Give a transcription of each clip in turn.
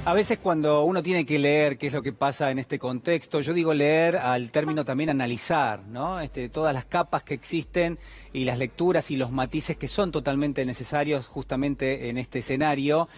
A veces cuando uno tiene que leer qué es lo que pasa en este contexto, yo digo leer al término también analizar, ¿no? Todas las capas que existen y las lecturas y los matices que son totalmente necesarios justamente en este escenario,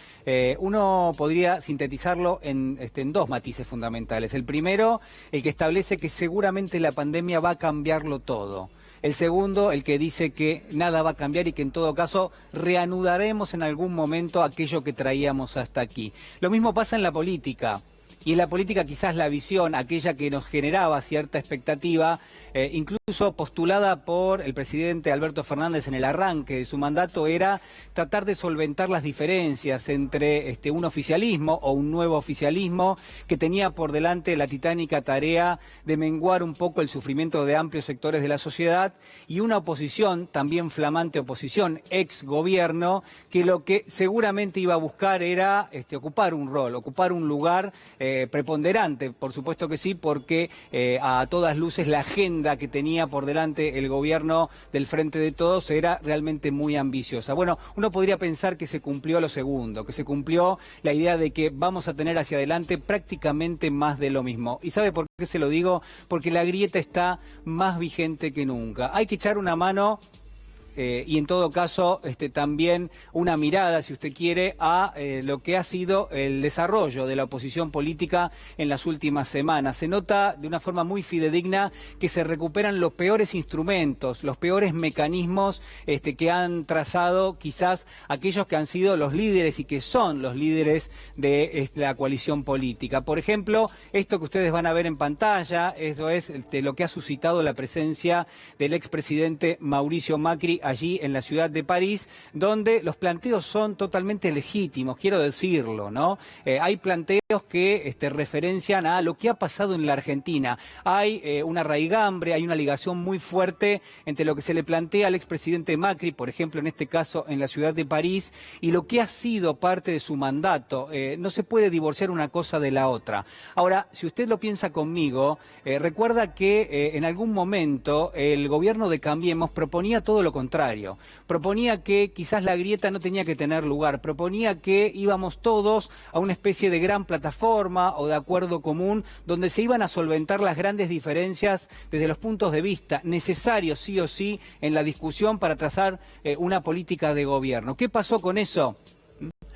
uno podría sintetizarlo en dos matices fundamentales. El primero, el que establece que seguramente la pandemia va a cambiarlo todo. El segundo, el que dice que nada va a cambiar y que en todo caso reanudaremos en algún momento aquello que traíamos hasta aquí. Lo mismo pasa en la política. Y en la política quizás la visión, aquella que nos generaba cierta expectativa, incluso postulada por el presidente Alberto Fernández en el arranque de su mandato, era tratar de solventar las diferencias entre un oficialismo o un nuevo oficialismo que tenía por delante la titánica tarea de menguar un poco el sufrimiento de amplios sectores de la sociedad y una oposición, también flamante oposición, ex gobierno, que lo que seguramente iba a buscar era ocupar un rol, ocupar un lugar preponderante, por supuesto que sí, porque a todas luces la agenda que tenía por delante el gobierno del Frente de Todos era realmente muy ambiciosa. Bueno, uno podría pensar que se cumplió lo segundo, que se cumplió la idea de que vamos a tener hacia adelante prácticamente más de lo mismo. ¿Y sabe por qué se lo digo? Porque la grieta está más vigente que nunca. Hay que echar una mano y en todo caso también una mirada, si usted quiere, a lo que ha sido el desarrollo de la oposición política en las últimas semanas. Se nota de una forma muy fidedigna que se recuperan los peores instrumentos, los peores mecanismos que han trazado quizás aquellos que han sido los líderes y que son los líderes de la coalición política. Por ejemplo, esto que ustedes van a ver en pantalla, eso es lo que ha suscitado la presencia del expresidente Mauricio Macri allí en la ciudad de París, donde los planteos son totalmente legítimos, quiero decirlo, ¿no? Hay planteos que referencian a lo que ha pasado en la Argentina. Hay una raigambre, hay una ligación muy fuerte entre lo que se le plantea al expresidente Macri, por ejemplo, en este caso en la ciudad de París, y lo que ha sido parte de su mandato. No se puede divorciar una cosa de la otra. Ahora, si usted lo piensa conmigo, recuerda que en algún momento el gobierno de Cambiemos proponía todo lo contrario. Proponía que quizás la grieta no tenía que tener lugar, proponía que íbamos todos a una especie de gran plataforma o de acuerdo común donde se iban a solventar las grandes diferencias desde los puntos de vista necesarios sí o sí en la discusión para trazar una política de gobierno. ¿Qué pasó con eso?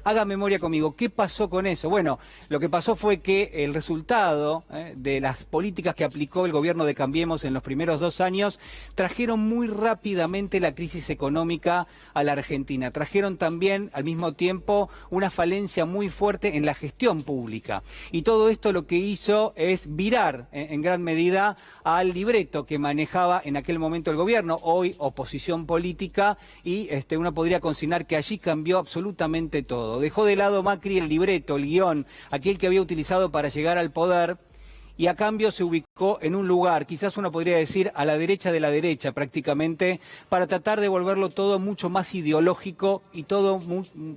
Haga memoria conmigo, ¿qué pasó con eso? Bueno, lo que pasó fue que el resultado de las políticas que aplicó el gobierno de Cambiemos en los primeros 2 años trajeron muy rápidamente la crisis económica a la Argentina. Trajeron también, al mismo tiempo, una falencia muy fuerte en la gestión pública. Y todo esto lo que hizo es virar en gran medida al libreto que manejaba en aquel momento el gobierno, hoy oposición política, y uno podría consignar que allí cambió absolutamente todo. Dejó de lado Macri el libreto, el guión, aquel que había utilizado para llegar al poder, y a cambio se ubicó en un lugar, quizás uno podría decir a la derecha de la derecha prácticamente, para tratar de volverlo todo mucho más ideológico y todo,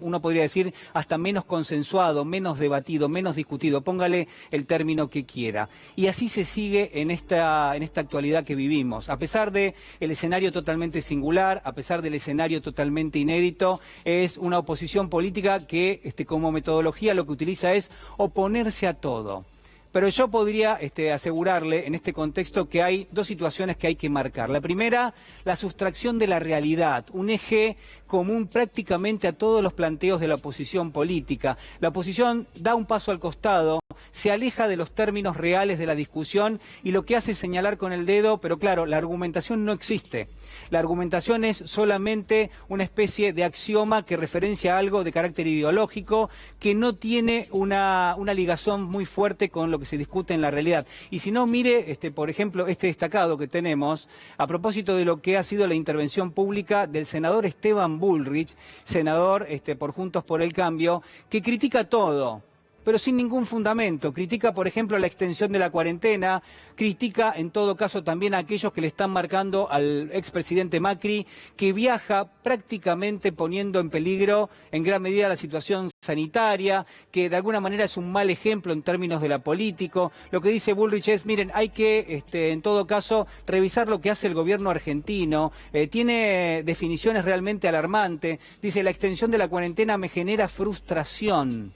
uno podría decir, hasta menos consensuado, menos debatido, menos discutido, póngale el término que quiera. Y así se sigue en esta actualidad que vivimos. A pesar del escenario totalmente singular, a pesar del escenario totalmente inédito, es una oposición política que como metodología lo que utiliza es oponerse a todo. Pero yo podría asegurarle en este contexto que hay 2 situaciones que hay que marcar. La primera, la sustracción de la realidad, un eje común prácticamente a todos los planteos de la oposición política. La oposición da un paso al costado, se aleja de los términos reales de la discusión y lo que hace es señalar con el dedo, pero claro, la argumentación no existe. La argumentación es solamente una especie de axioma que referencia a algo de carácter ideológico que no tiene una ligación muy fuerte con lo que se discute en la realidad. Y si no, mire, por ejemplo, este destacado que tenemos, a propósito de lo que ha sido la intervención pública del senador Esteban Bullrich, senador por Juntos por el Cambio, que critica todo, pero sin ningún fundamento. Critica, por ejemplo, la extensión de la cuarentena, critica en todo caso también a aquellos que le están marcando al expresidente Macri, que viaja prácticamente poniendo en peligro en gran medida la situación sanitaria, que de alguna manera es un mal ejemplo en términos de la política. Lo que dice Bullrich es, miren, hay que en todo caso revisar lo que hace el gobierno argentino, tiene definiciones realmente alarmantes, dice la extensión de la cuarentena me genera frustración.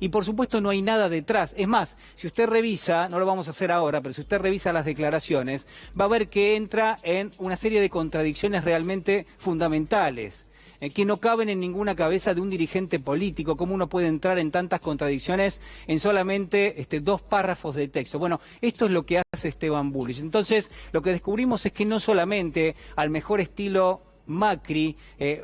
Y por supuesto no hay nada detrás. Es más, si usted revisa, no lo vamos a hacer ahora, pero si usted revisa las declaraciones, va a ver que entra en una serie de contradicciones realmente fundamentales, que no caben en ninguna cabeza de un dirigente político. ¿Cómo uno puede entrar en tantas contradicciones en solamente 2 párrafos de texto? Bueno, esto es lo que hace Esteban Bullrich. Entonces, lo que descubrimos es que no solamente al mejor estilo Macri,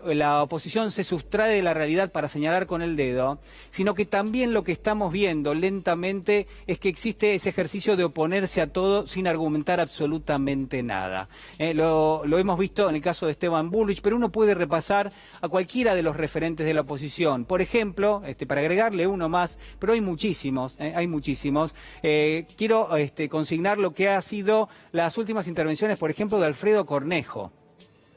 la oposición se sustrae de la realidad para señalar con el dedo, sino que también lo que estamos viendo lentamente es que existe ese ejercicio de oponerse a todo sin argumentar absolutamente nada. Lo hemos visto en el caso de Esteban Bullrich, pero uno puede repasar a cualquiera de los referentes de la oposición. Por ejemplo, para agregarle uno más, pero hay muchísimos, quiero consignar lo que ha sido las últimas intervenciones, por ejemplo, de Alfredo Cornejo,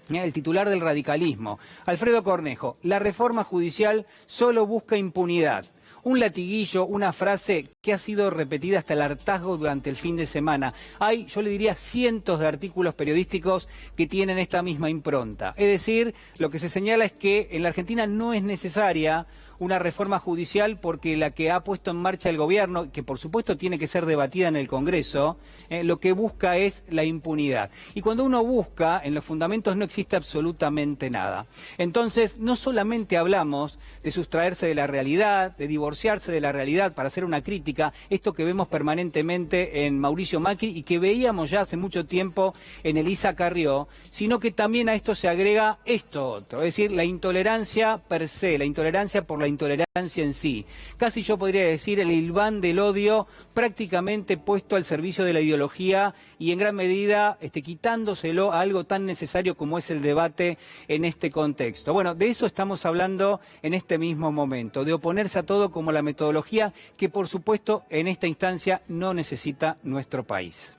el titular del radicalismo. Alfredo Cornejo: la reforma judicial solo busca impunidad. Un latiguillo, una frase que ha sido repetida hasta el hartazgo durante el fin de semana. Hay, yo le diría, cientos de artículos periodísticos que tienen esta misma impronta. Es decir, lo que se señala es que en la Argentina no es necesaria una reforma judicial porque la que ha puesto en marcha el gobierno, que por supuesto tiene que ser debatida en el Congreso, lo que busca es la impunidad. Y cuando uno busca, en los fundamentos no existe absolutamente nada. Entonces, no solamente hablamos de sustraerse de la realidad, de divorciarse de la realidad para hacer una crítica, esto que vemos permanentemente en Mauricio Macri y que veíamos ya hace mucho tiempo en Elisa Carrió, sino que también a esto se agrega esto otro, es decir, la intolerancia per se, la intolerancia por la intolerancia en sí. Casi yo podría decir el hilván del odio prácticamente puesto al servicio de la ideología y en gran medida quitándoselo a algo tan necesario como es el debate en este contexto. Bueno, de eso estamos hablando en este mismo momento, de oponerse a todo como la metodología que por supuesto en esta instancia no necesita nuestro país.